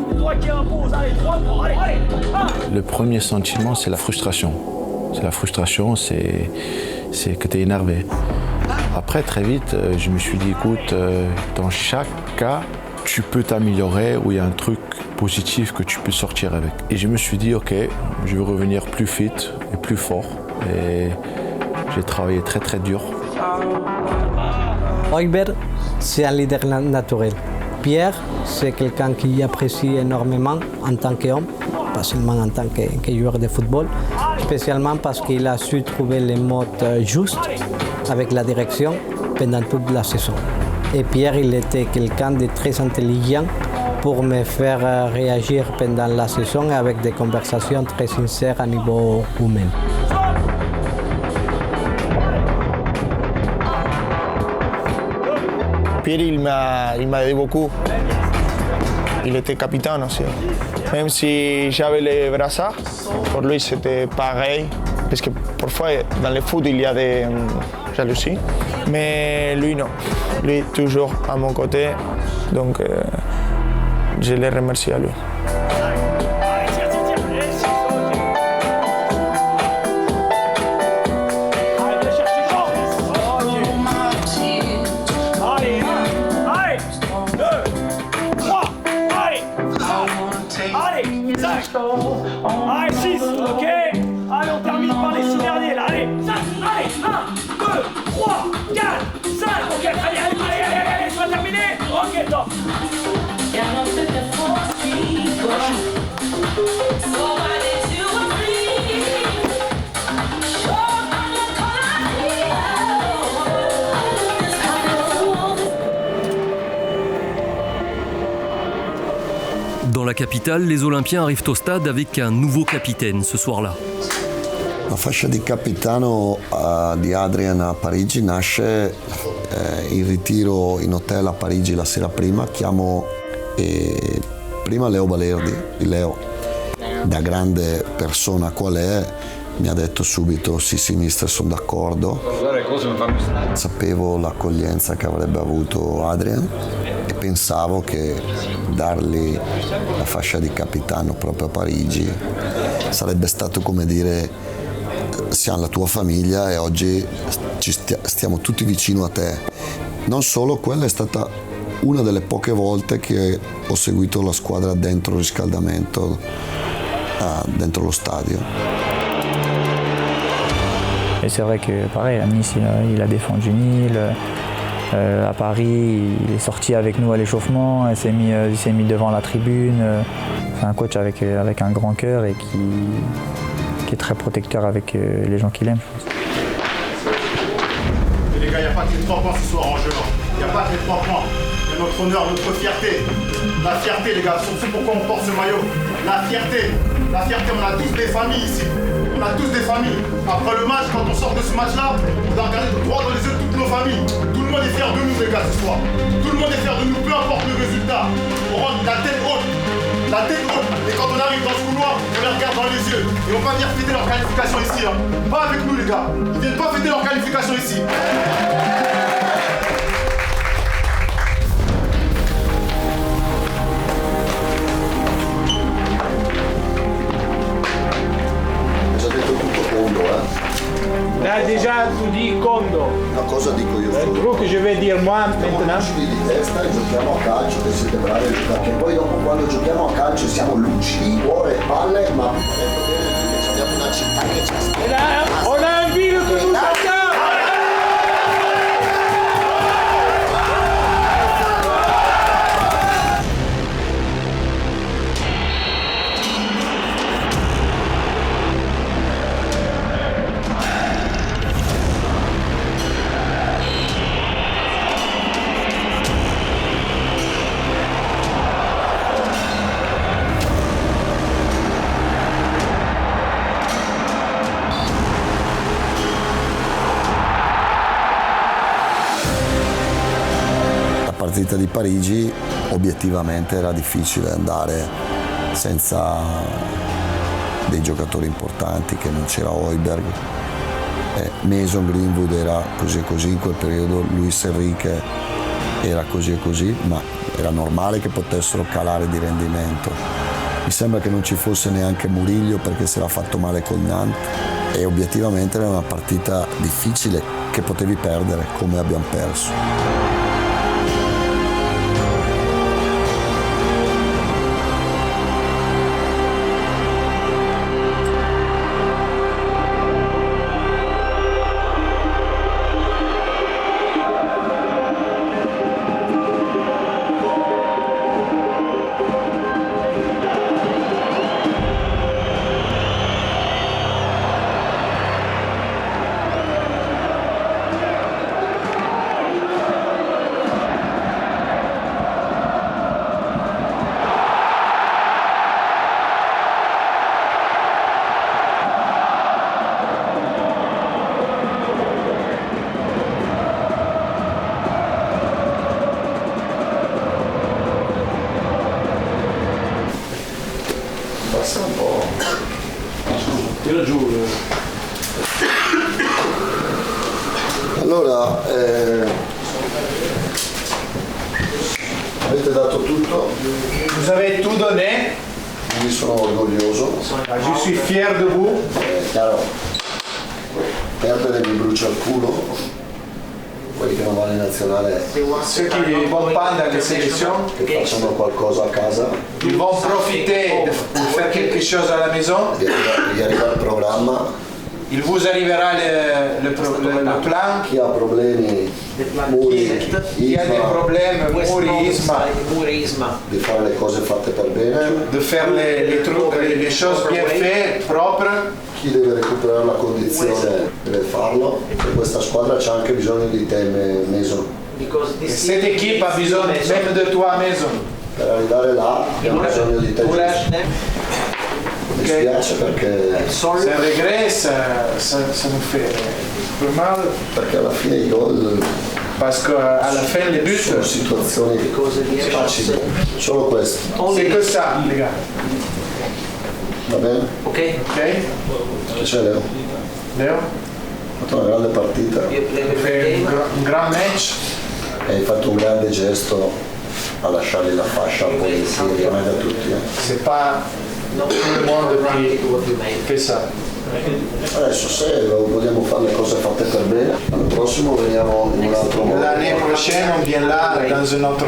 Le premier sentiment, c'est la frustration. C'est la frustration, c'est que tu es énervé. Après, très vite, je me suis dit, écoute, dans chaque cas, tu peux t'améliorer ou il y a un truc positif que tu peux sortir avec. Et je me suis dit, ok, je vais revenir plus fit et plus fort. Et j'ai travaillé très très dur. Højbjerg, c'est un leader naturel. Pierre, c'est quelqu'un qui apprécie énormément en tant qu'homme, pas seulement en tant que joueur de football, spécialement parce qu'il a su trouver les mots justes avec la direction pendant toute la saison. Et Pierre, il était quelqu'un de très intelligent pour me faire réagir pendant la saison avec des conversations très sincères à niveau humain. Pierre, il m'a aidé beaucoup. Il était capitaine aussi. Même si j'avais les brassards, pour lui c'était pareil. Parce que parfois dans le foot il y a des jalousies. Mais lui non. Lui toujours à mon côté. Donc je le remercie à lui. Allez, 6, ok. Allez, on termine par les 6 derniers là. Allez, 5, allez, 1, 2, 3, 4, 5. Ok, allez, ça va terminer. Ok, top. Dans la capitale, les Olympiens arrivent au stade avec un nouveau capitaine ce soir-là. La fascia di capitano di Adrian a Parigi nasce in ritiro in hotel a Parigi la sera prima. Chiamo prima Leo Balerdi, Leo, da grande persona qual è, mi ha detto subito sì mister, sono d'accordo. Sapevo l'accoglienza che avrebbe avuto Adrian e pensavo che dargli la fascia di capitano proprio a Parigi sarebbe stato come dire siamo la tua famiglia e oggi stiamo tutti vicino a te. Non solo, quella è stata una delle poche volte che ho seguito la squadra dentro il riscaldamento, dentro lo stadio. Et c'est vrai que pareil, à Nice il a défendu Nîmes, à Paris il est sorti avec nous à l'échauffement, il s'est mis devant la tribune. C'est un coach avec un grand cœur et qui est très protecteur avec les gens qu'il aime, je pense. Et les gars, il n'y a pas que les 3 points ce soir en jeu. Il n'y a pas que les 3 points. C'est notre honneur, notre fierté. La fierté, les gars, c'est pourquoi on porte ce maillot. La fierté, on a tous des familles ici. On a tous des familles. Après le match, quand on sort de ce match-là, on doit regarder droit dans les yeux de toutes nos familles. Tout le monde est fier de nous, les gars, ce soir. Tout le monde est fier de nous, peu importe le résultat. On rentre la tête haute. La tête haute. Et quand on arrive dans ce couloir, on les regarde dans les yeux. Ils vont pas venir fêter leur qualification ici. Hein. Pas avec nous, les gars. Ils viennent pas fêter leur qualification ici. Là déjà tu dis Kondo. Ma cosa dico io? Il truc que je vais dire moi maintenant. Lucidi di testa e giochiamo a calcio, che siete bravi a giocare. Perché poi dopo quando giochiamo a calcio siamo lucidi, cuore, palle, ma abbiamo una città che ci aspetta. On a un ville que nous attend. partita di Parigi obiettivamente era difficile andare senza dei giocatori importanti, che non c'era Højbjerg, Mason Greenwood era così e così in quel periodo, Luis Enrique era così e così, ma era normale che potessero calare di rendimento. Mi sembra che non ci fosse neanche Murillo perché si era fatto male con Nantes e obiettivamente era una partita difficile che potevi perdere come abbiamo perso. Tira giù. Allora, avete dato tutto? Vous avez tout donné. Quindi sono orgoglioso. Je suis fier de vous. Chiaro, perdere mi brucia il culo. Quelli che non vanno in nazionale, Ceux qui ne vont pas dans les sélections, che facciano qualcosa a casa, ils vont profiter de faire quelque chose à la maison. gli arriva il programma. Il vous arrivera le plan. Chi ha problemi, Muri, Chi ha dei problemi, Muri, Isma, di fare le cose fatte per bene, de faire les choses bien faites, propres. chi deve recuperare la condizione deve farlo, e questa squadra c'ha anche bisogno di te, Mason. Cette équipe a besoin même de toi, Mason. Per arrivare là abbiamo bisogno di te. Mi spiace perché C'est un regret, ça nous fait un peu mal. Perché alla fine i gol, parce qu'à la fin les buts sono situazioni facili, solo questo. C'est que ça, les gars. Va bene? Ok. Che c'è Leo? Leo? Hai fatto una grande partita. Un gran match. E hai fatto un grande gesto a lasciargli la fascia poi in Siria, non è da tutti. C'est pas tout le monde qui fait ça. Adesso se vogliamo fare le cose fatte per bene, l'anno prossimo veniamo in un altro modo. L'année prochaine, on vient là dans une autre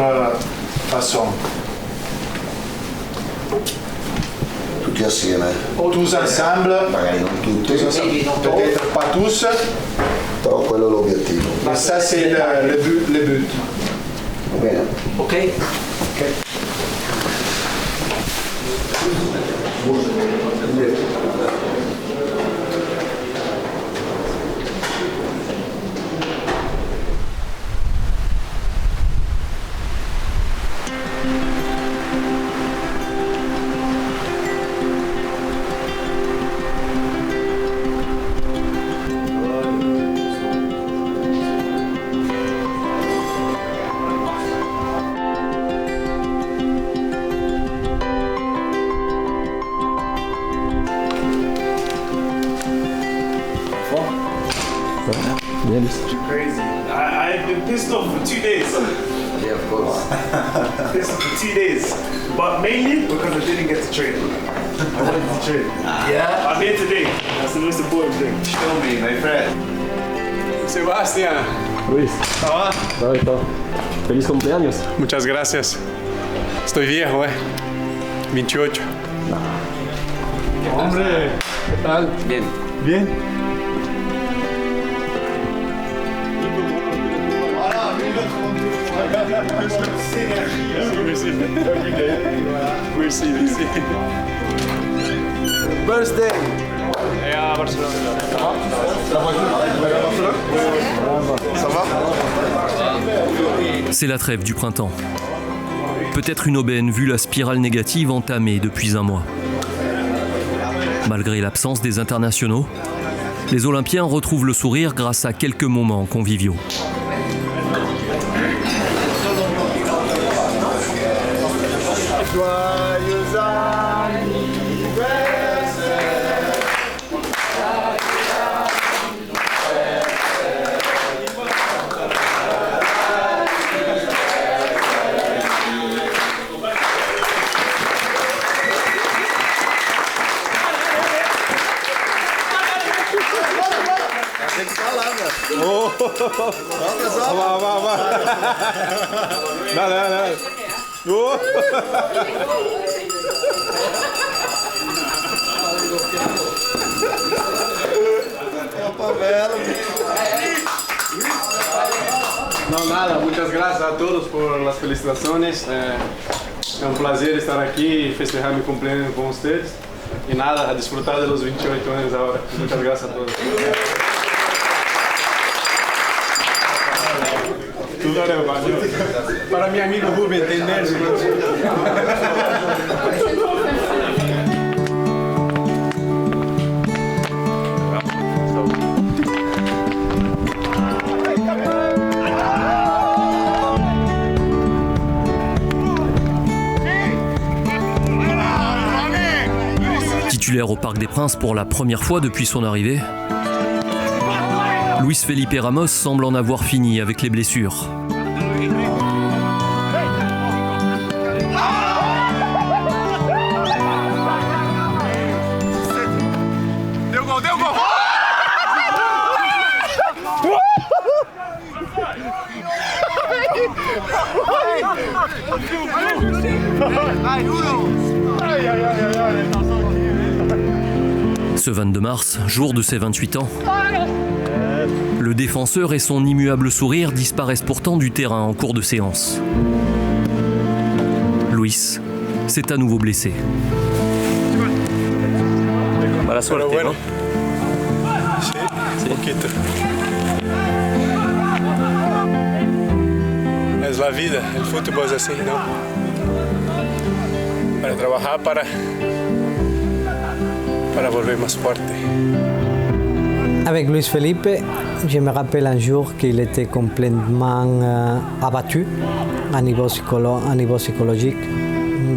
façon. Tutti assieme. Tous ensemble. Magari non tutti. Peut-être pas tous. Però quello è l'obiettivo. Mais ça, c'est le but. Va bene? Ok. Crazy. I've been pissed off for 2 days. Yeah, of course. Pissed off for 2 days. But mainly because I didn't get to train. I wanted to train. Yeah? I'm here today. That's the most important thing. Show me, my friend. Sebastián. Luis. ¿Cómo va? Perfecto. Feliz cumpleaños. Muchas gracias. Estoy viejo, 28. Hombre, ¿qué tal? Bien. Bien. Merci. Birthday. Et à Barcelone. Ça va? C'est la trêve du printemps. Peut-être une aubaine vu la spirale négative entamée depuis un mois. Malgré l'absence des internationaux, les Olympiens retrouvent le sourire grâce à quelques moments conviviaux. Joyeux anniversaire. Oh, va. Dale. Oh. No, nada, muchas gracias a todos por las felicitaciones. Es un placer estar aquí y festejar mi cumpleaños con ustedes. Y nada, a disfrutar de los 28 años ahora. Muchas gracias a todos. Para mi amigo Rubén, entender. Titulaire au Parc des Princes pour la première fois depuis son arrivée, Luis Felipe Ramos semble en avoir fini avec les blessures. Ce 22 mars, jour de ses 28 ans, le défenseur et son immuable sourire disparaissent pourtant du terrain en cours de séance. Luis s'est à nouveau blessé. Mala suerte, bueno. ¿no? Sí, poquito. Es la vida, el fútbol es así, ¿no? Para trabajar, para volver más fuerte. Avec Luis Felipe, je me rappelle un jour qu'il était complètement abattu à niveau psychologique,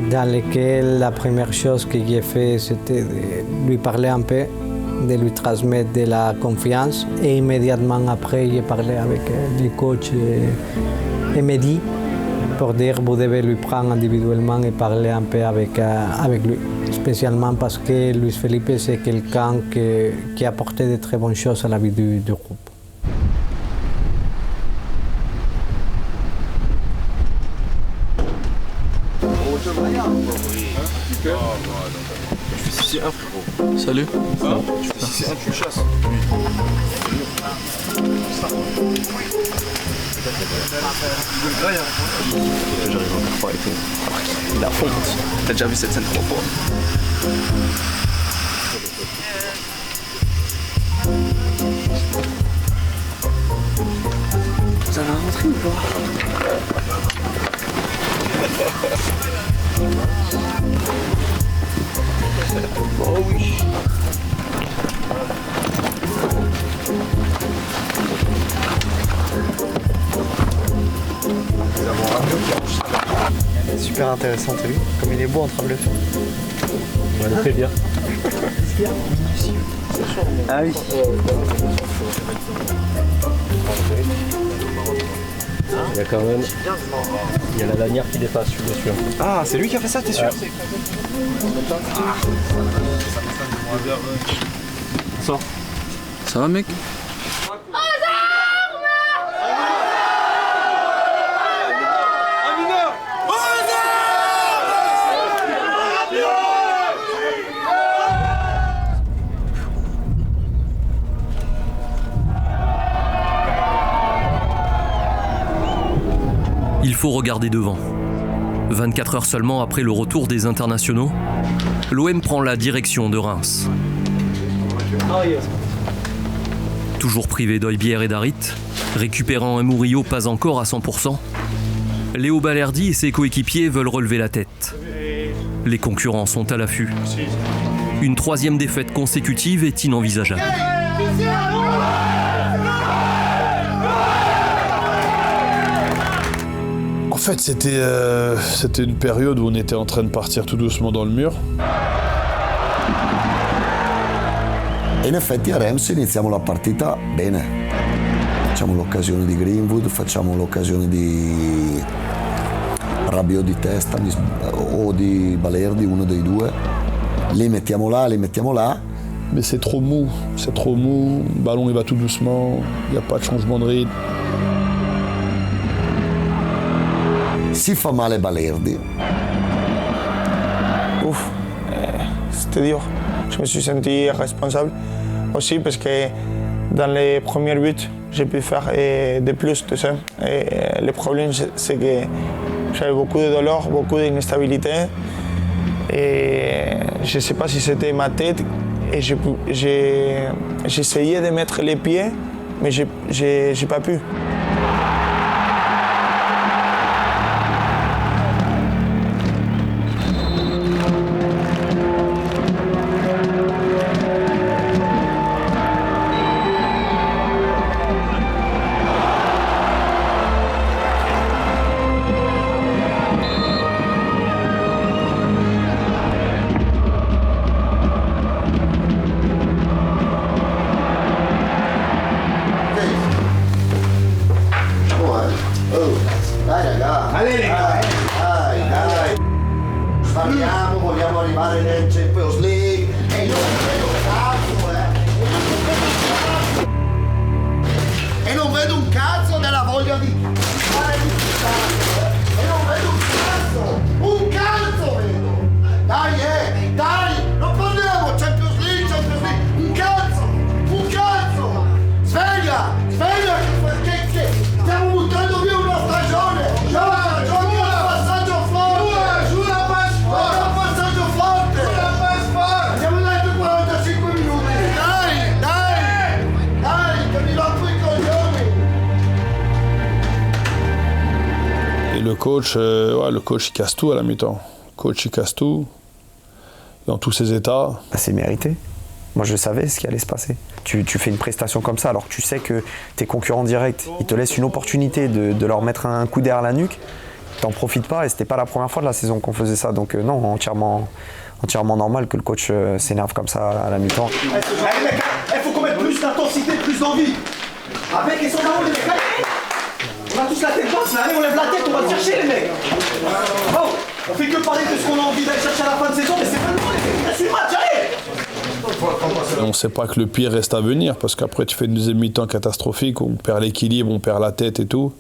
dans lequel la première chose que j'ai fait, c'était de lui parler un peu, de lui transmettre de la confiance. Et immédiatement après, j'ai parlé avec le coach et Mehdi pour dire vous devez lui prendre individuellement et parler un peu avec lui. Spécialement parce que Luis Felipe, c'est quelqu'un qui a apporté de très bonnes choses à la vie du groupe. Salut. C'est un tu chasses. J'arrive encore pas avec lui. Il a honte. T'as déjà vu cette scène 3 fois. Ça va rentrer ou pas? Oh oui. Super intéressant, t'as vu? Comme il est beau en train de le faire. On le fait bien. Ah oui. Il y a quand même. Il y a la lanière qui dépasse, je suis bien sûr. Ah, c'est lui qui a fait ça, t'es sûr? Sors. Ça va, mec? Il faut regarder devant. 24 heures seulement après le retour des internationaux, l'OM prend la direction de Reims. Toujours privé d'Højbjerg et d'Harit, récupérant un Murillo pas encore à 100%, Léo Balerdi et ses coéquipiers veulent relever la tête. Les concurrents sont à l'affût. Une troisième défaite consécutive est inenvisageable. fait, c'était une période où on était en train de partir tout doucement dans le mur. E in effetti a Reims iniziamo la partita bene. Facciamo l'occasione di Greenwood, facciamo l'occasione di Rabiot di testa o di Balerdi, uno dei due. Li mettiamo là. Mais c'est trop mou, le ballon il va tout doucement, il n'y a pas de changement de rythme. Si fa male Balerdi. Ouf, c'était dur. Je me suis senti responsable aussi parce que dans les premiers buts, j'ai pu faire de plus, tu sais. Et le problème, c'est que j'avais beaucoup de douleur, beaucoup d'instabilité. Et je ne sais pas si c'était ma tête. Et j'essayais de mettre les pieds, mais j'ai pas pu. Vogliamo arrivare nel Champions League e io non vedo un cazzo, e non vedo un cazzo della voglia di fare risultato, e non vedo un cazzo vedo. Dai, non parliamo Champions League, un cazzo, sveglia, che stiamo buttando via una stagione, giochi un passaggio forte, andiamo là per 45 minuti, dai, che mi rompo i coglioni. Et le coach il casse tout à la mi-temps. Le coach il casse tout, dans tous ses états. C'est mérité. Moi je savais ce qui allait se passer. Tu fais une prestation comme ça alors que tu sais que tes concurrents directs, ils te laissent une opportunité de leur mettre un coup derrière la nuque. T'en profites pas et c'était pas la première fois de la saison qu'on faisait ça. Donc non, entièrement normal que le coach s'énerve comme ça à la mi-temps. Il faut qu'on mette plus d'intensité, plus d'envie. Avec et sans ballon, les mecs. On a tous la tête basse, là, allez, on lève la tête, on va chercher les mecs. Oh, on fait que parler de ce qu'on a envie d'aller chercher à la fin de saison, mais c'est pas nous, les mecs, c'est le match, allez. Et on ne sait pas que le pire reste à venir, parce qu'après tu fais une deuxième mi-temps catastrophique, où on perd l'équilibre, on perd la tête et tout.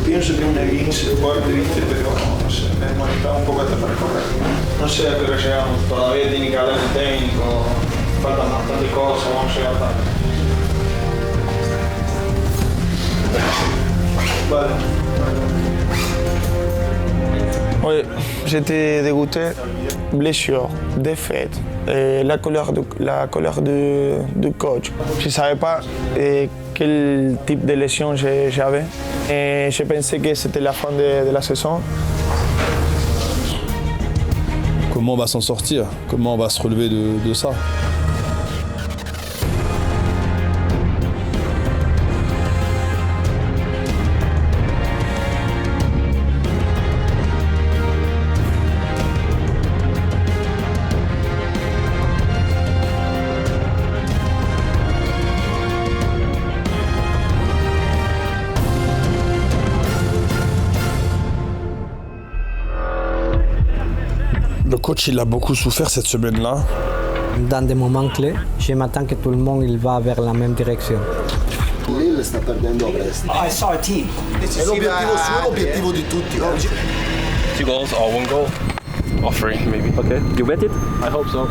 Penso che una Vince fuori dritte però è mancata un po' da percorrere. Non sei che facciamo todavía tiene que hablar el técnico, faltan bastantes cosas, vamos a llegar tarde. Vale. Oui, j'étais dégoûté. Blessure, défaite, la colère du coach. Je ne savais pas quel type de lésion j'avais. Et je pensais que c'était la fin de la saison. Comment on va s'en sortir? Comment on va se relever de ça? Le coach, il a beaucoup souffert cette semaine-là. Dans des moments clés, je m'attends que tout le monde il va vers la même direction. Lille sta perdendo a Brest. I saw a team. È l'obiettivo suo, l'obiettivo di tutti oggi. 2 goals or 1 goal? Or 3 maybe. Okay, you bet it? I hope so.